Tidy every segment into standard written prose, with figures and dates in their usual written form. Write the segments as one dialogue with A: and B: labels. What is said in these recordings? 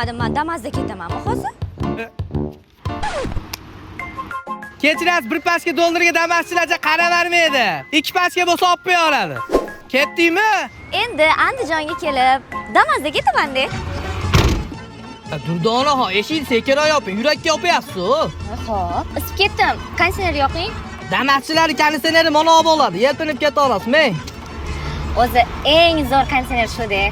A: bo'lmadim, men Damas'ga ketamanmi hozir?
B: Kechirasiz, bir pastga dollarga Damaschilarcha qaravermaydi. Ikki pastga bo'lsa olib qo'ya oladi. Ketdingmi?
A: Endi Andijonga kelib, Damas'ga ketaman-da.
B: Durdona, eshik sekinroq yoping, yurakka yopyapsiz.
A: Xo'p, isib ketdim. Konditsioner yoqing.
B: Damaschilar konditsioneri mana bo'ladi, yelpinib keta olasiz, men.
A: O'zi eng zo'r konditsioner shu-da.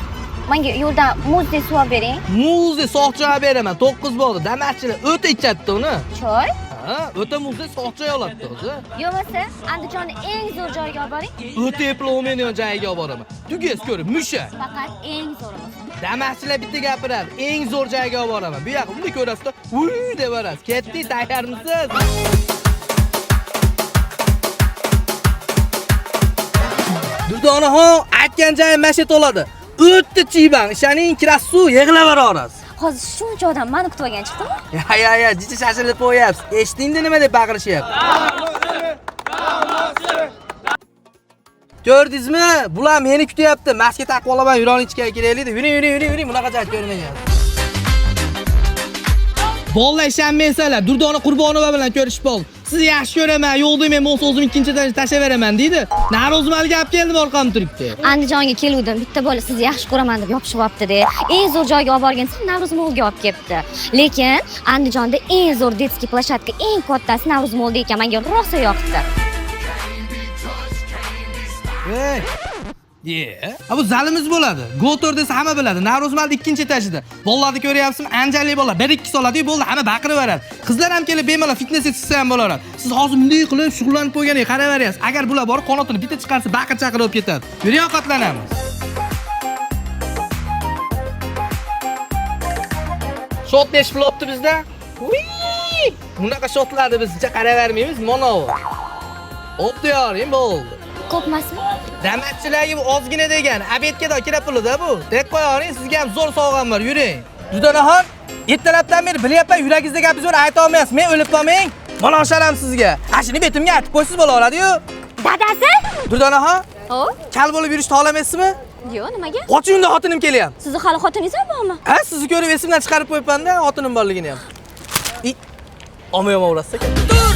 A: Menga yo'ldan muzdek suv olib bering.
B: Muzdek soqcha beraman, 9 bo'ldi. Damaschilar o'ta ichadi uni.
A: Choy?
B: Ha, o'ta muzdek soqcha oladi o'zi.
A: Yo'qsa, Andijonning eng zo'r joyiga olib boring.
B: O'ta eplomeniyon joyiga olib boraman. Tugas ko'rib, mushak.
A: Faqat eng zo'ri bo'lsin.
B: Damaschilar bitta gapiradi, eng zo'r joyga olib boraman. Bu yoqqa buni ko'rasiz, "Vuy" deb borasiz. Ketdik, tayyormisiz? Durdonaxon, aytgan joyim mashet oladi. O'tdi chiyban, ishaning kirasiz, yig'laverasiz.
A: Hozir shuncha odam meni kutib olgan chiqdimi?
B: Ya, jicha shashilib qo'yapsiz. Eshitdingmi nima deb baqirishyapti? Ko'rdingizmi? Bular meni kutyapti. Maska taqib olaman, yuroni ichga kiraylik-da. Yuring. Bunaqa joy ko'rmagan. Bolla ishonmaysizlar. Durdona Qurbonova bilan ko'rishib bo'ldi. Sizni yaxshi ko'raman, yo'q men bo'lsa o'zim ikkinchidan tashlayveraman deydi. Norozimal gap keldi orqam turibdi.
A: Andijonga keluvdim. Bitta bola sizni yaxshi ko'raman deb yopishib olibdi-da. Eng zo'r joyga olib borgan Navro'z Molga olib kelibdi. Lekin Andijonda eng zo'r detskiy plashatka, eng kattasi Navro'z Molda ekan. Menga rosa yoqdi.
B: Hey. Bu zalimiz bo'ladi. Gotor desa hamma biladi. Navro'zmalda ikkinchi etajida. Bolalarni ko'ryapsizmi? Anjali bolalar 1-2 soladi, bo'ldi, hamma baqiraveradi. Qizlar ham kelib bemalol fitness etsa ham bo'lar. Siz hozir bunday qilib shug'ullanib qo'yganingiz qaraveryapsiz. Agar bular borib qanotini bitta chiqarsa, baqir-chaqir olib ketadi. Yuring, ovqatlanamiz. Shot nesh bo'libdi bizda? Bunaqa shotlarni bizcha qaravermaymiz, mana bu. Obda yoring bo'ldi.
A: Ko'pmasmi?
B: Damatchilarga bu ozgina degan, obedga kira pulida bu. Deb qo'yaring, sizga ham zo'r sovg'am bor, yuring. Durdonaxon, ertalabdan beri bilyapman, yuragingizda gapi zo'r ayta olmayapsiz. Men o'lib qolmang. Mana osharam sizga. Ashini betimga aytib qo'ysiz bo'laveradi-yu.
A: Dadasi?
B: Durdonaxon,
A: Hop.
B: kal bo'lib yurishni xohlamaysizmi?
A: Yo'q, nimaga?
B: Ochingda xotinim kelyapti.
A: Sizni hali xotiningiz bormi?
B: Ha, sizni ko'rib esimdan chiqarib qo'yibman-da, xotinim borligini ham. Olmayman urasiz.
A: Dur!